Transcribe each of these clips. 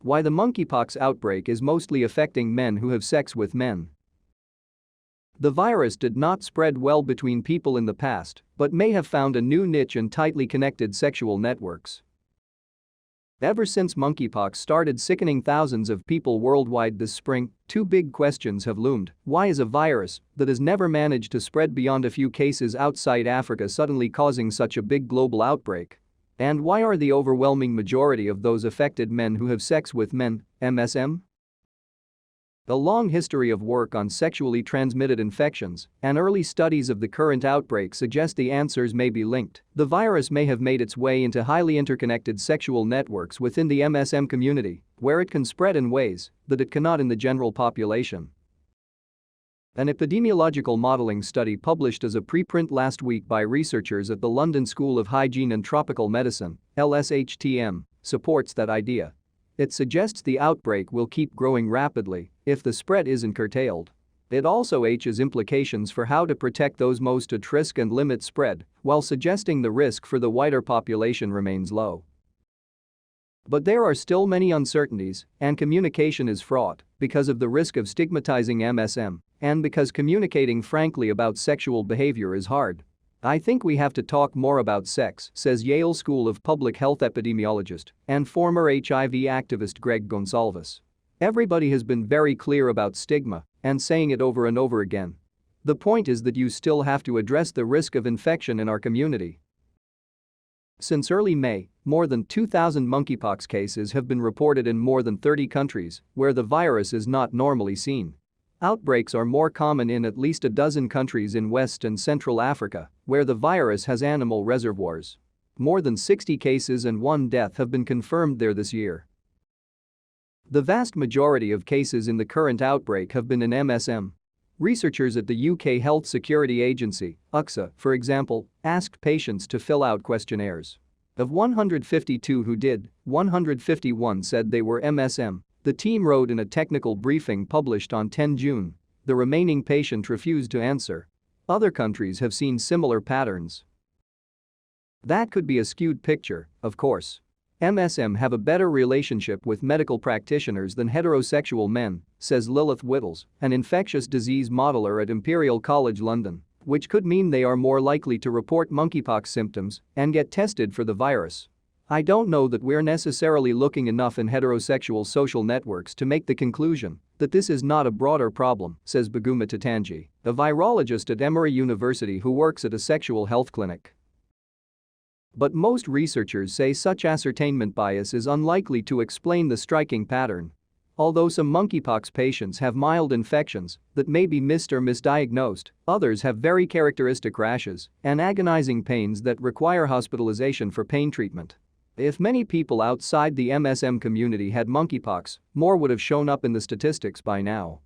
Why the monkeypox outbreak is mostly affecting men who have sex with men. The virus did not spread well between people in the past, but may have found a new niche in tightly connected sexual networks. Ever since monkeypox started sickening thousands of people worldwide this spring, two big questions have loomed. Why is a virus that has never managed to spread beyond a few cases outside Africa suddenly causing such a big global outbreak? And why are the overwhelming majority of those affected men who have sex with men, MSM? The long history of work on sexually transmitted infections and early studies of the current outbreak suggest the answers may be linked. The virus may have made its way into highly interconnected sexual networks within the MSM community, where it can spread in ways that it cannot in the general population. An epidemiological modeling study published as a preprint last week by researchers at the London School of Hygiene and Tropical Medicine, LSHTM, supports that idea. It suggests the outbreak will keep growing rapidly if the spread isn't curtailed. It also has implications for how to protect those most at risk and limit spread, while suggesting the risk for the wider population remains low. But there are still many uncertainties, and communication is fraught because of the risk of stigmatizing MSM and because communicating frankly about sexual behavior is hard. I think we have to talk more about sex, says Yale School of Public Health epidemiologist and former HIV activist Greg Gonsalves. Everybody has been very clear about stigma and saying it over and over again. The point is that you still have to address the risk of infection in our community. Since early May, more than 2,000 monkeypox cases have been reported in more than 30 countries where the virus is not normally seen. Outbreaks are more common in at least a dozen countries in West and Central Africa, where the virus has animal reservoirs. More than 60 cases and 1 death have been confirmed there this year. The vast majority of cases in the current outbreak have been in MSM. Researchers at the UK Health Security Agency, UKSA, for example, asked patients to fill out questionnaires. Of 152 who did, 151 said they were MSM. The team wrote in a technical briefing published on 10 June. The remaining patient refused to answer. Other countries have seen similar patterns. That could be a skewed picture, of course. MSM have a better relationship with medical practitioners than heterosexual men, says Lilith Whittles, an infectious disease modeler at Imperial College London, which could mean they are more likely to report monkeypox symptoms and get tested for the virus. I don't know that we're necessarily looking enough in heterosexual social networks to make the conclusion that this is not a broader problem, says Baguma Tatanji, a virologist at Emory University who works at a sexual health clinic. But most researchers say such ascertainment bias is unlikely to explain the striking pattern. Although some monkeypox patients have mild infections that may be missed or misdiagnosed, others have very characteristic rashes and agonizing pains that require hospitalization for pain treatment. If many people outside the MSM community had monkeypox, more would have shown up in the statistics by now.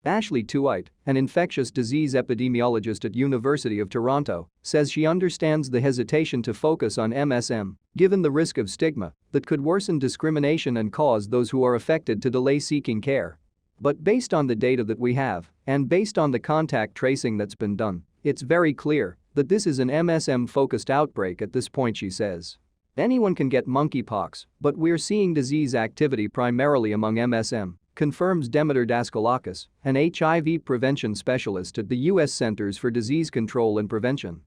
Ashley Tuite, an infectious disease epidemiologist at University of Toronto, says she understands the hesitation to focus on MSM, given the risk of stigma that could worsen discrimination and cause those who are affected to delay seeking care. But based on the data that we have, and based on the contact tracing that's been done, it's very clear that this is an MSM-focused outbreak at this point, she says. Anyone can get monkeypox, but we're seeing disease activity primarily among MSM, confirms Demeter Daskalakis, an HIV prevention specialist at the U.S. Centers for Disease Control and Prevention.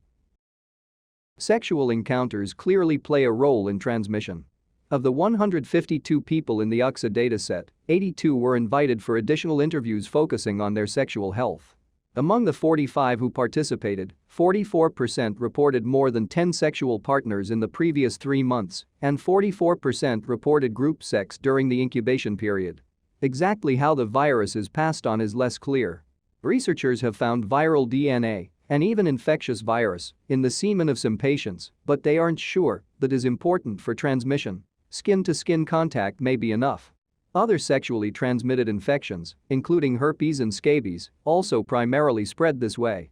Sexual encounters clearly play a role in transmission. Of the 152 people in the UKSA dataset, 82 were invited for additional interviews focusing on their sexual health. Among the 45 who participated, 44% reported more than 10 sexual partners in the previous 3 months, and 44% reported group sex during the incubation period. Exactly how the virus is passed on is less clear. Researchers have found viral DNA and even infectious virus in the semen of some patients, but they aren't sure that is important for transmission. Skin-to-skin contact may be enough. Other sexually transmitted infections, including herpes and scabies, also primarily spread this way.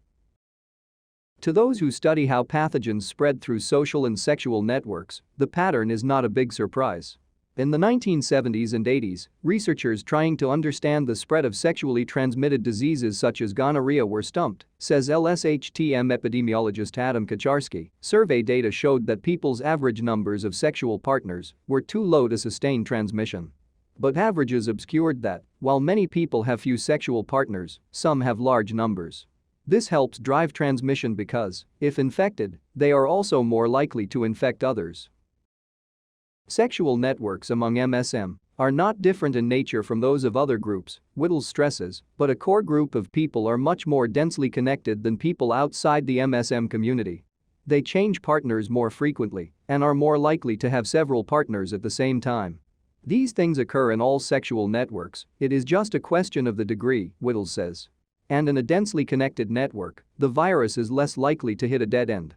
To those who study how pathogens spread through social and sexual networks, the pattern is not a big surprise. In the 1970s and 80s, researchers trying to understand the spread of sexually transmitted diseases such as gonorrhea were stumped, says LSHTM epidemiologist Adam Kaczarski. Survey data showed that people's average numbers of sexual partners were too low to sustain transmission. But averages obscured that, while many people have few sexual partners, some have large numbers. This helps drive transmission because, if infected, they are also more likely to infect others. Sexual networks among MSM are not different in nature from those of other groups, Whittles stresses, but a core group of people are much more densely connected than people outside the MSM community. They change partners more frequently and are more likely to have several partners at the same time. These things occur in all sexual networks, it is just a question of the degree, Whittles says. And in a densely connected network, the virus is less likely to hit a dead end.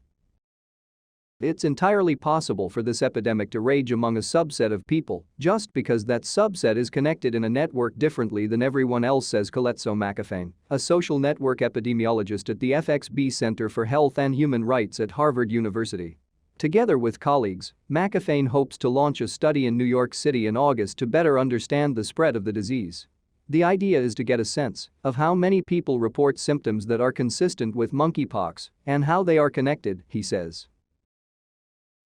It's entirely possible for this epidemic to rage among a subset of people just because that subset is connected in a network differently than everyone else, says Coletso McAfee, a social network epidemiologist at the FXB Center for Health and Human Rights at Harvard University. Together with colleagues, McAfee hopes to launch a study in New York City in August to better understand the spread of the disease. The idea is to get a sense of how many people report symptoms that are consistent with monkeypox and how they are connected, he says.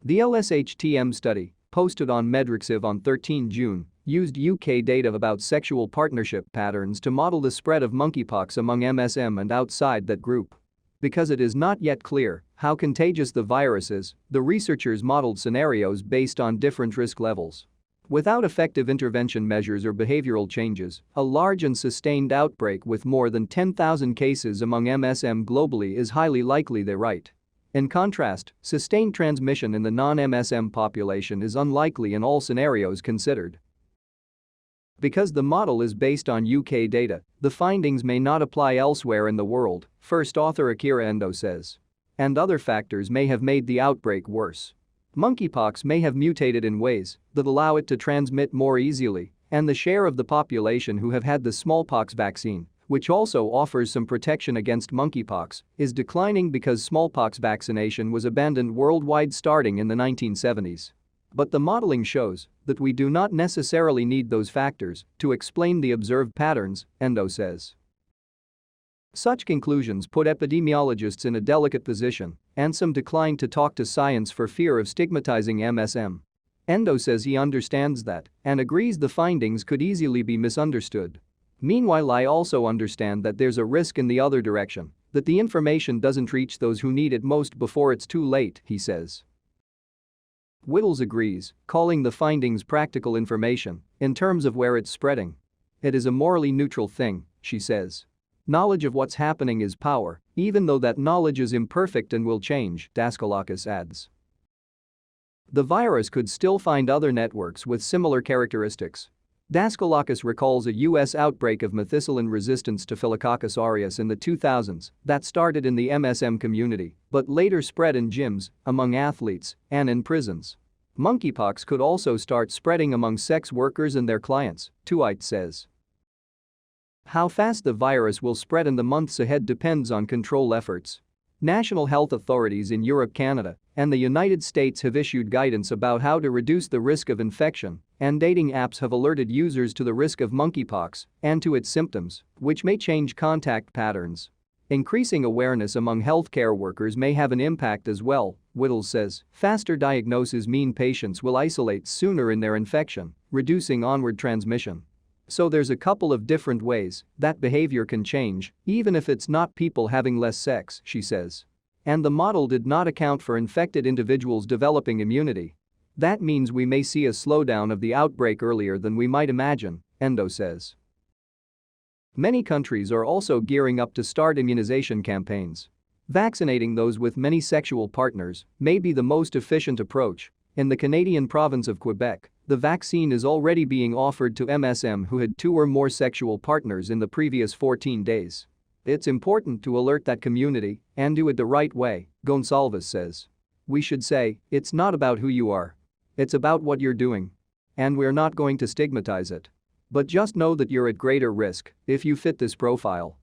The LSHTM study, posted on Medrixiv on 13 June, used UK data about sexual partnership patterns to model the spread of monkeypox among MSM and outside that group. Because it is not yet clear how contagious the virus is, the researchers modeled scenarios based on different risk levels. Without effective intervention measures or behavioral changes, a large and sustained outbreak with more than 10,000 cases among MSM globally is highly likely, they write. In contrast, sustained transmission in the non-MSM population is unlikely in all scenarios considered. Because the model is based on UK data, the findings may not apply elsewhere in the world, first author Akira Endo says. And other factors may have made the outbreak worse. Monkeypox may have mutated in ways that allow it to transmit more easily, and the share of the population who have had the smallpox vaccine, which also offers some protection against monkeypox, is declining because smallpox vaccination was abandoned worldwide starting in the 1970s. But the modeling shows that we do not necessarily need those factors to explain the observed patterns, Endo says. Such conclusions put epidemiologists in a delicate position, and some decline to talk to science for fear of stigmatizing MSM. Endo says he understands that and agrees the findings could easily be misunderstood. Meanwhile, I also understand that there's a risk in the other direction, that the information doesn't reach those who need it most before it's too late, he says. Whittles agrees, calling the findings practical information in terms of where it's spreading. It is a morally neutral thing, she says. Knowledge of what's happening is power, even though that knowledge is imperfect and will change, Daskalakis adds. The virus could still find other networks with similar characteristics. Daskalakis recalls a U.S. outbreak of methicillin resistance to Staphylococcus aureus in the 2000s that started in the MSM community but later spread in gyms, among athletes, and in prisons. Monkeypox could also start spreading among sex workers and their clients, Tuite says. How fast the virus will spread in the months ahead depends on control efforts. National health authorities in Europe, Canada, and the United States have issued guidance about how to reduce the risk of infection, and dating apps have alerted users to the risk of monkeypox and to its symptoms, which may change contact patterns. Increasing awareness among healthcare workers may have an impact as well, Whittles says. Faster diagnoses mean patients will isolate sooner in their infection, reducing onward transmission. So there's a couple of different ways that behavior can change, even if it's not people having less sex, she says. And the model did not account for infected individuals developing immunity. That means we may see a slowdown of the outbreak earlier than we might imagine, Endo says. Many countries are also gearing up to start immunization campaigns. Vaccinating those with many sexual partners may be the most efficient approach. In the Canadian province of Quebec, the vaccine is already being offered to MSM who had 2 or more sexual partners in the previous 14 days. It's important to alert that community and do it the right way, Gonsalves says. We should say, it's not about who you are. It's about what you're doing. And we're not going to stigmatize it. But just know that you're at greater risk if you fit this profile.